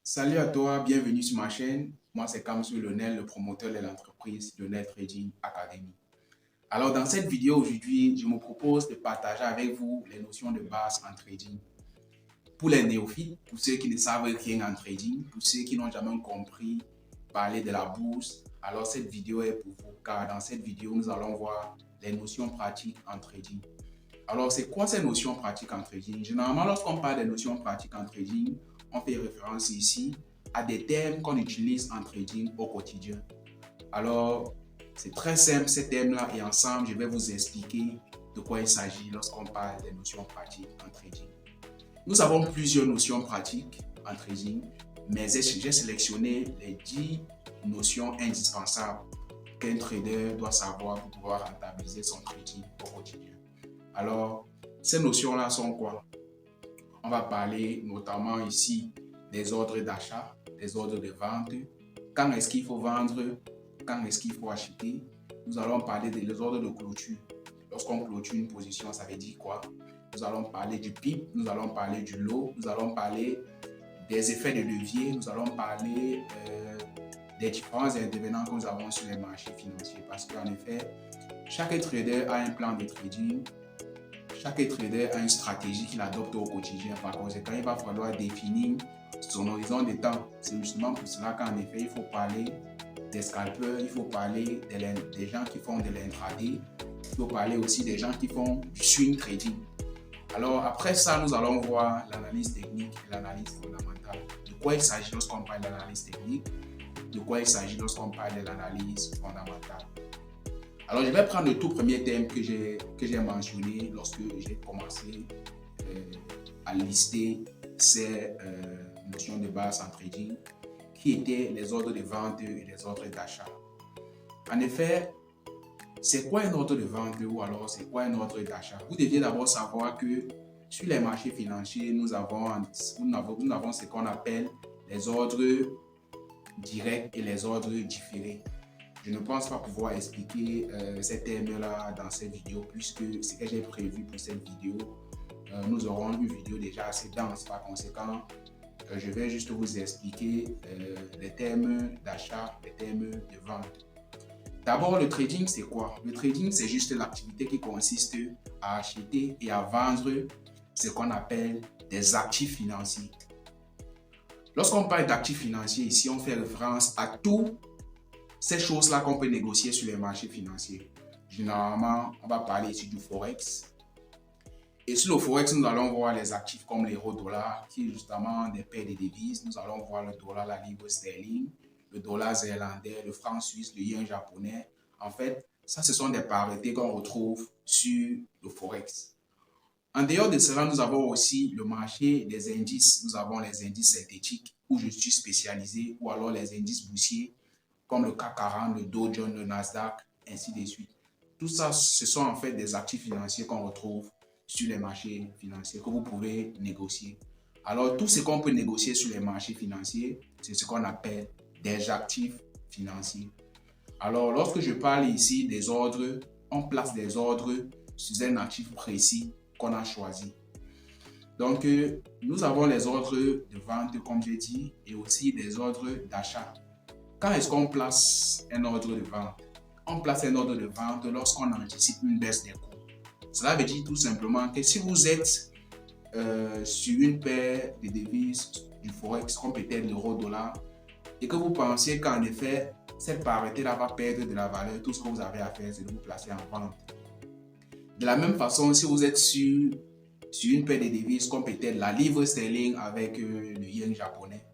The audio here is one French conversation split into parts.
Salut à toi, bienvenue sur ma chaîne. Moi, c'est Kamsu Lionel, le promoteur de l'entreprise Lionel Trading Academy. Alors, dans cette vidéo aujourd'hui, je me propose de partager avec vous les notions de base en trading. Pour les néophytes, pour ceux qui ne savent rien en trading, pour ceux qui n'ont jamais compris parler de la bourse, alors cette vidéo est pour vous, car dans cette vidéo, nous allons voir les notions pratiques en trading. Alors, c'est quoi ces notions pratiques en trading? Généralement, lorsqu'on parle des notions pratiques en trading, on fait référence ici à des termes qu'on utilise en trading au quotidien. Alors, c'est très simple ces termes-là et ensemble, je vais vous expliquer de quoi il s'agit lorsqu'on parle des notions pratiques en trading. Nous avons plusieurs notions pratiques en trading, mais j'ai sélectionné les 10 notions indispensables qu'un trader doit savoir pour pouvoir rentabiliser son trading au quotidien. Alors, ces notions-là sont quoi? On va parler notamment ici des ordres d'achat, des ordres de vente, quand est-ce qu'il faut vendre, quand est-ce qu'il faut acheter. Nous allons parler des ordres de clôture. Lorsqu'on clôture une position, ça veut dire quoi? Nous allons parler du PIB, nous allons parler du lot, nous allons parler des effets de levier, nous allons parler des différents intervenants que nous avons sur les marchés financiers. Parce qu'en effet, chaque trader a un plan de trading. Chaque trader a une stratégie qu'il adopte au quotidien. Par conséquent, il va falloir définir son horizon de temps. C'est justement pour cela qu'en effet, il faut parler des scalpers, il faut parler des gens qui font de l'intraday, il faut parler aussi des gens qui font du swing trading. Alors après ça, nous allons voir l'analyse technique et l'analyse fondamentale. De quoi il s'agit lorsqu'on parle de l'analyse technique, de quoi il s'agit lorsqu'on parle de l'analyse fondamentale. Alors, je vais prendre le tout premier thème que j'ai mentionné lorsque j'ai commencé à lister ces notions de base en trading, qui étaient les ordres de vente et les ordres d'achat. En effet, c'est quoi un ordre de vente ou alors c'est quoi un ordre d'achat? Vous deviez d'abord savoir que sur les marchés financiers, nous avons ce qu'on appelle les ordres directs et les ordres différés. Je ne pense pas pouvoir expliquer ces termes-là dans cette vidéo puisque ce que j'ai prévu pour cette vidéo, nous aurons une vidéo déjà assez dense. Par conséquent, je vais juste vous expliquer les termes d'achat, les termes de vente. D'abord, le trading, c'est quoi? Le trading, c'est juste l'activité qui consiste à acheter et à vendre ce qu'on appelle des actifs financiers. Lorsqu'on parle d'actifs financiers, ici, on fait référence à tout ces choses-là qu'on peut négocier sur les marchés financiers. Généralement, on va parler ici du Forex. Et sur le Forex, nous allons voir les actifs comme l'euro-dollar, qui est justement des paires de devises. Nous allons voir le dollar, la livre sterling, le dollar zélandais, le franc suisse, le yen japonais. En fait, ça, ce sont des parités qu'on retrouve sur le Forex. En dehors de cela, nous avons aussi le marché des indices. Nous avons les indices synthétiques où je suis spécialisé, ou alors les indices boursiers comme le CAC 40, le Dow Jones, le Nasdaq, ainsi de suite. Tout ça, ce sont en fait des actifs financiers qu'on retrouve sur les marchés financiers que vous pouvez négocier. Alors, tout ce qu'on peut négocier sur les marchés financiers, c'est ce qu'on appelle des actifs financiers. Alors, lorsque je parle ici des ordres, on place des ordres sur un actif précis qu'on a choisi. Donc, nous avons les ordres de vente, comme j'ai dit, et aussi des ordres d'achat. Quand est-ce qu'on place un ordre de vente? On place un ordre de vente lorsqu'on anticipe une baisse des cours. Cela veut dire tout simplement que si vous êtes sur une paire de devises du Forex, comme peut-être l'euro-dollar, et que vous pensez qu'en effet, cette parité-là va perdre de la valeur, tout ce que vous avez à faire, c'est de vous placer en vente. De la même façon, si vous êtes sur une paire de devises, comme peut-être la livre sterling avec le yen japonais,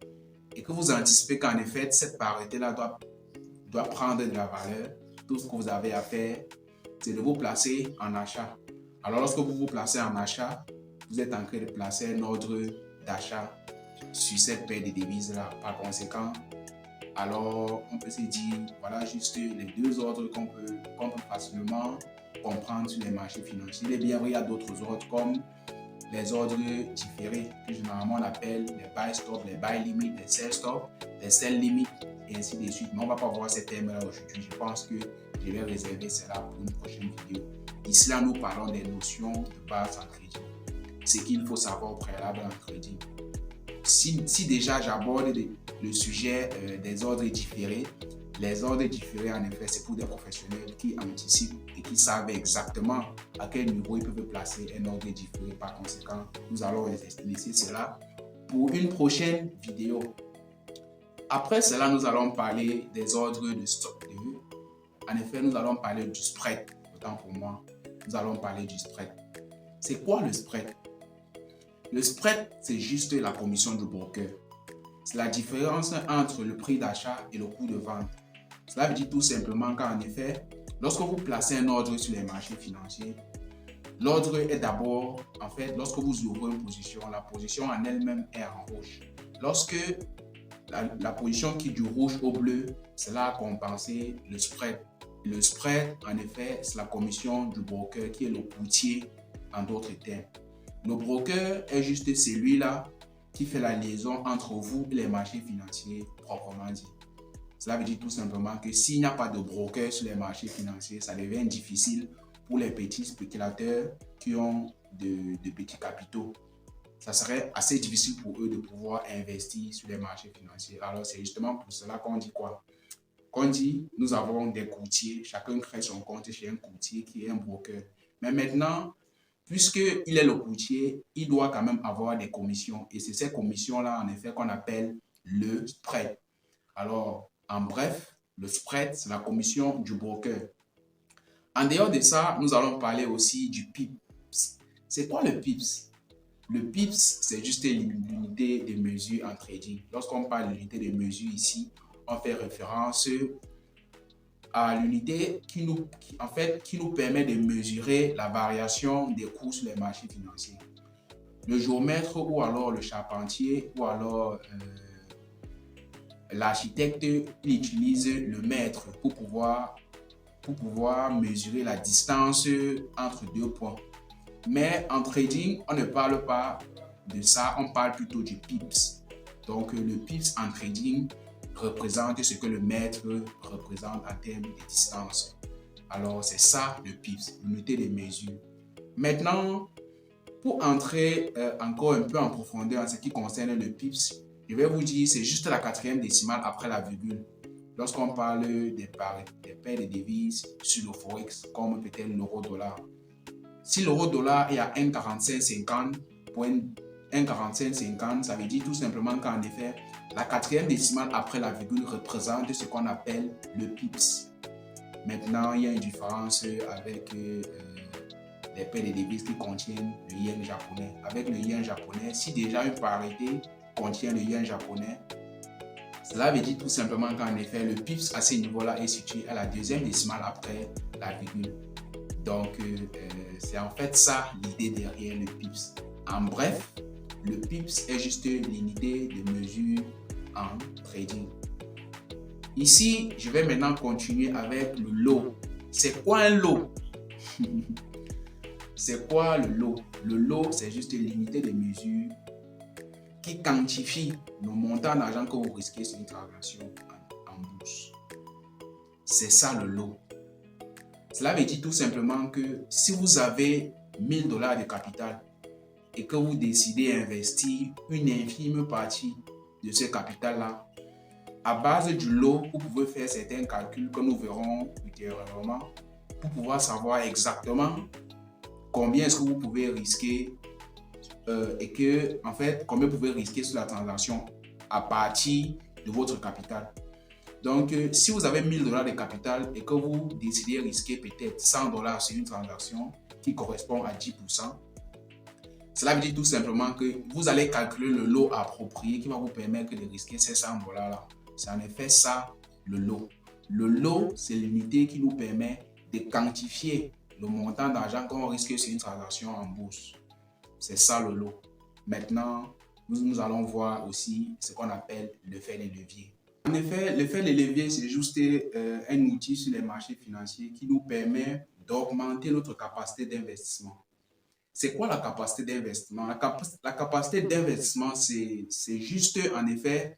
et que vous anticipez qu'en effet, cette parité-là doit prendre de la valeur, tout ce que vous avez à faire, c'est de vous placer en achat. Alors, lorsque vous vous placez en achat, vous êtes en train de placer un ordre d'achat sur cette paire de devises-là. Par conséquent, alors, on peut se dire, voilà juste les deux ordres qu'on peut facilement comprendre sur les marchés financiers. Il est bien vrai, il y a d'autres ordres comme les ordres différés que généralement on appelle les buy stop, les buy limit, les sell stop, les sell limit et ainsi de suite. Mais on ne va pas voir ces thèmes-là aujourd'hui. Je pense que je vais réserver cela pour une prochaine vidéo. Ici, là, nous parlons des notions de base en trading. Ce qu'il faut savoir au préalable en trading. si déjà j'aborde le sujet des ordres différés, les ordres différés, en effet, c'est pour des professionnels qui anticipent et qui savent exactement à quel niveau ils peuvent placer un ordre différé. Par conséquent, nous allons laisser cela pour une prochaine vidéo. Après cela, nous allons parler des ordres de stock 2. En effet, nous allons parler du spread. Autant pour moi, nous allons parler du spread. C'est quoi le spread? Le spread, c'est juste la commission du broker. C'est la différence entre le prix d'achat et le coût de vente. Cela veut dire tout simplement qu'en effet, lorsque vous placez un ordre sur les marchés financiers, l'ordre est d'abord, en fait, lorsque vous ouvrez une position, la position en elle-même est en rouge. Lorsque la position qui est du rouge au bleu, cela a compensé le spread. Le spread, en effet, c'est la commission du broker qui est le courtier en d'autres termes. Le broker est juste celui-là qui fait la liaison entre vous et les marchés financiers proprement dit. Cela veut dire tout simplement que s'il n'y a pas de broker sur les marchés financiers, ça devient difficile pour les petits spéculateurs qui ont de petits capitaux. Ça serait assez difficile pour eux de pouvoir investir sur les marchés financiers. Alors c'est justement pour cela qu'on dit quoi? Qu'on dit, nous avons des courtiers, chacun crée son compte chez un courtier qui est un broker. Mais maintenant, puisqu'il est le courtier, il doit quand même avoir des commissions. Et c'est ces commissions-là, en effet, qu'on appelle le spread. Alors, en bref, le spread, c'est la commission du broker. En dehors de ça, nous allons parler aussi du PIPS. C'est quoi le PIPS? Le PIPS, c'est juste l'unité de mesure en trading. Lorsqu'on parle d'unité de mesure ici, on fait référence à l'unité qui nous permet de mesurer la variation des cours sur les marchés financiers. Le géomètre ou alors le charpentier ou alors l'architecte, il utilise le mètre pour pouvoir mesurer la distance entre deux points. Mais en trading, on ne parle pas de ça, on parle plutôt du pips. Donc le pips en trading représente ce que le mètre représente en termes de distance. Alors c'est ça le pips, l'unité de mesure. Maintenant, pour entrer encore un peu en profondeur en ce qui concerne le pips, je vais vous dire c'est juste la 4e décimale après la virgule. Lorsqu'on parle des paires de devises sur le forex, comme peut-être l'euro-dollar. Si l'euro-dollar est à 1,4550, ça veut dire tout simplement qu'en effet, la 4e décimale après la virgule représente ce qu'on appelle le pips. Maintenant, il y a une différence avec les paires de devises qui contiennent le yen japonais. Avec le yen japonais, si déjà une parité contient le yen japonais, cela veut dire tout simplement qu'en effet, le pips à ce niveau-là est situé à la 2e décimale après la virgule. Donc, c'est en fait ça l'idée derrière le pips. En bref, le pips est juste l'unité de mesure en trading. Ici, je vais maintenant continuer avec le lot. C'est quoi un lot? C'est quoi le lot? Le lot, c'est juste l'unité de mesure qui quantifie le montant d'argent que vous risquez sur une transaction en bourse. C'est ça le lot. Cela veut dire tout simplement que si vous avez 1000 $ de capital et que vous décidez d'investir une infime partie de ce capital-là, à base du lot, vous pouvez faire certains calculs que nous verrons ultérieurement pour pouvoir savoir exactement combien est-ce que vous pouvez risquer et que, en fait, combien vous pouvez risquer sur la transaction à partir de votre capital. Donc, si vous avez 1000 $ de capital et que vous décidez de risquer peut-être 100 $ sur une transaction qui correspond à 10%, cela veut dire tout simplement que vous allez calculer le lot approprié qui va vous permettre de risquer ces 100 $ là. C'est en effet ça le lot. Le lot, c'est l'unité qui nous permet de quantifier le montant d'argent qu'on risque sur une transaction en bourse. C'est ça le lot. Maintenant, nous allons voir aussi ce qu'on appelle l'effet de levier. En effet, l'effet de levier, c'est juste un outil sur les marchés financiers qui nous permet d'augmenter notre capacité d'investissement. C'est quoi la capacité d'investissement? La capacité d'investissement, c'est juste en effet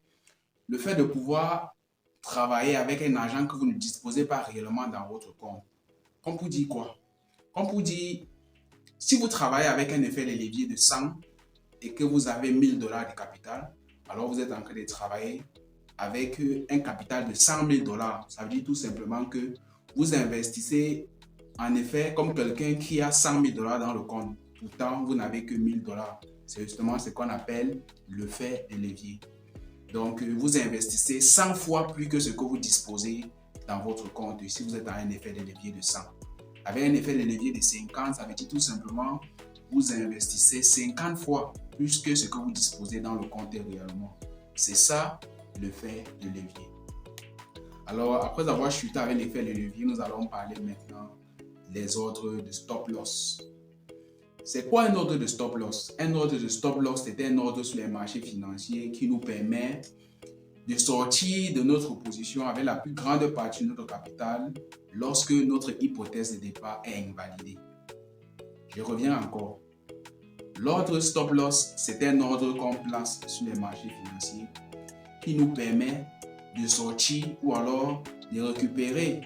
le fait de pouvoir travailler avec un argent que vous ne disposez pas réellement dans votre compte. Comme pour dire quoi? Comme pour dire, si vous travaillez avec un effet de levier de 100 et que vous avez 1000 dollars de capital, alors vous êtes en train de travailler avec un capital de 100 000 dollars. Ça veut dire tout simplement que vous investissez en effet comme quelqu'un qui a 100 000 dollars dans le compte. Pourtant, vous n'avez que 1000 dollars. C'est justement ce qu'on appelle l'effet de levier. Donc, vous investissez 100 fois plus que ce que vous disposez dans votre compte si vous êtes à un effet de levier de 100. Avec un effet de levier de 50, ça veut dire tout simplement vous investissez 50 fois plus que ce que vous disposez dans le compte réellement. C'est ça l'effet de levier. Alors, après avoir chuté avec l'effet de levier, nous allons parler maintenant des ordres de stop loss. C'est quoi un ordre de stop loss? Un ordre de stop loss, c'est un ordre sur les marchés financiers qui nous permet de sortir de notre position avec la plus grande partie de notre capital lorsque notre hypothèse de départ est invalidée. Je reviens encore. L'ordre stop loss, c'est un ordre qu'on place sur les marchés financiers qui nous permet de sortir ou alors de récupérer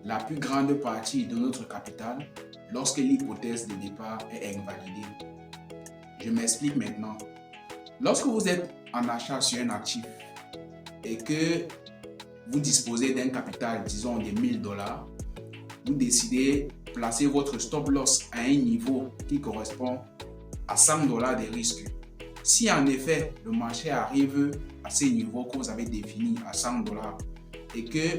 la plus grande partie de notre capital lorsque l'hypothèse de départ est invalidée. Je m'explique maintenant. Lorsque vous êtes en achat sur un actif et que vous disposez d'un capital, disons de 1000 dollars, vous décidez de placer votre stop loss à un niveau qui correspond à 100 dollars de risque. Si en effet le marché arrive à ce niveau que vous avez défini à 100 dollars et que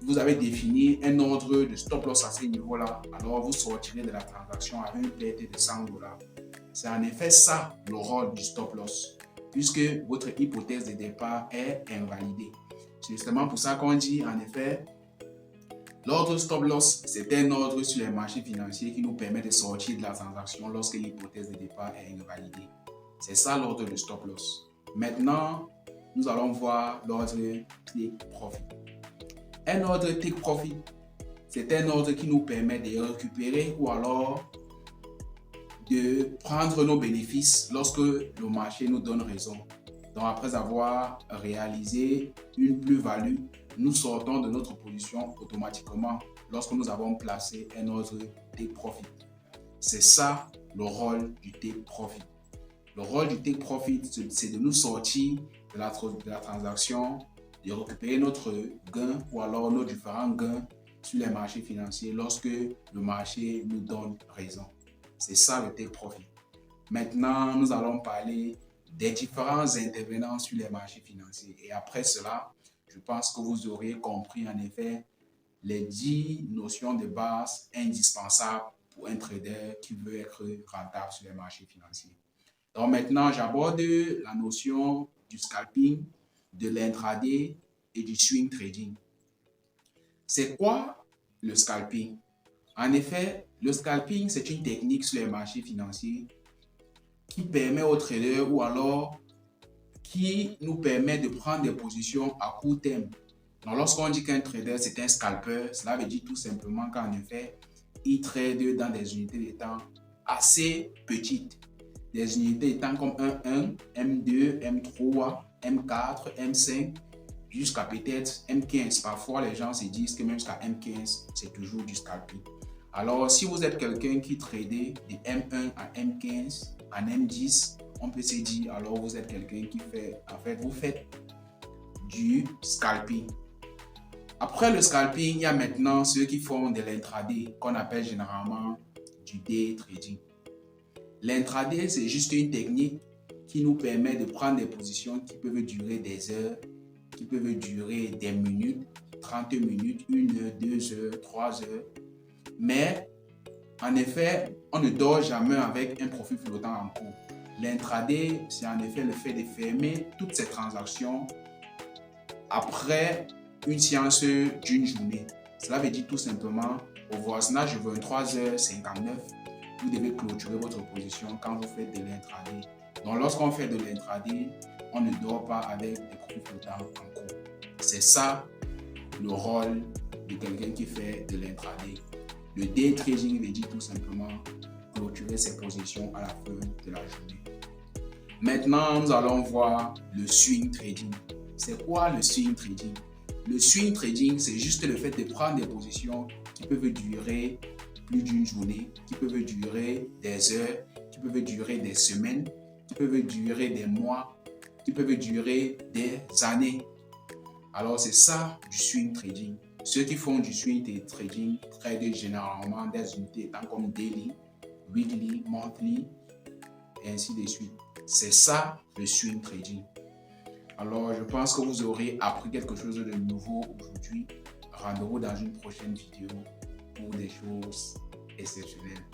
vous avez défini un ordre de stop loss à ce niveau-là, alors vous sortirez de la transaction avec une perte de 100 dollars. C'est en effet ça le rôle du stop loss, puisque votre hypothèse de départ est invalidée. C'est justement pour ça qu'on dit en effet, l'ordre stop loss, c'est un ordre sur les marchés financiers qui nous permet de sortir de la transaction lorsque l'hypothèse de départ est invalidée. C'est ça l'ordre de stop loss. Maintenant, nous allons voir l'ordre take profit. Un ordre take profit, c'est un ordre qui nous permet de récupérer ou alors de prendre nos bénéfices lorsque le marché nous donne raison. Donc après avoir réalisé une plus-value, nous sortons de notre position automatiquement lorsque nous avons placé un ordre take profit. C'est ça le rôle du take profit. Le rôle du take profit, c'est de nous sortir de la transaction, de récupérer notre gain ou alors nos différents gains sur les marchés financiers lorsque le marché nous donne raison. C'est ça le take profit. Maintenant, nous allons parler des différents intervenants sur les marchés financiers. Et après cela, je pense que vous aurez compris en effet les 10 notions de base indispensables pour un trader qui veut être rentable sur les marchés financiers. Donc maintenant, j'aborde la notion du scalping, de l'intraday et du swing trading. C'est quoi le scalping? En effet, le scalping, c'est une technique sur les marchés financiers qui permet aux traders ou alors qui nous permet de prendre des positions à court terme. Donc, lorsqu'on dit qu'un trader, c'est un scalper, cela veut dire tout simplement qu'en effet, il trade dans des unités de temps assez petites. Des unités étant comme M1, M2, M3, M4, M5, jusqu'à peut-être M15. Parfois, les gens se disent que même jusqu'à M15, c'est toujours du scalping. Alors, si vous êtes quelqu'un qui trade de M1 à M15, à M10, on peut se dire, alors vous êtes quelqu'un qui fait, en fait, vous faites du scalping. Après le scalping, il y a maintenant ceux qui font de l'intraday, qu'on appelle généralement du day trading. L'intraday, c'est juste une technique qui nous permet de prendre des positions qui peuvent durer des heures, qui peuvent durer des minutes, 30 minutes, 1 heure, 2 heures, 3 heures. Mais en effet, on ne dort jamais avec un profit flottant en cours. L'intraday, c'est en effet le fait de fermer toutes ces transactions après une séance d'une journée. Cela veut dire tout simplement, au voisinage de 23h59, vous devez clôturer votre position quand vous faites de l'intraday. Donc lorsqu'on fait de l'intraday, on ne dort pas avec des profits flottants en cours. C'est ça le rôle de quelqu'un qui fait de l'intraday. Le day trading veut dire tout simplement clôturer ses positions à la fin de la journée. Maintenant, nous allons voir le swing trading. C'est quoi le swing trading? Le swing trading, c'est juste le fait de prendre des positions qui peuvent durer plus d'une journée, qui peuvent durer des heures, qui peuvent durer des semaines, qui peuvent durer des mois, qui peuvent durer des années. Alors, c'est ça du swing trading. Ceux qui font du swing trading trade généralement des unités étant comme daily, weekly, monthly, et ainsi de suite. C'est ça le swing trading. Alors, je pense que vous aurez appris quelque chose de nouveau aujourd'hui. Rendez-vous dans une prochaine vidéo pour des choses exceptionnelles.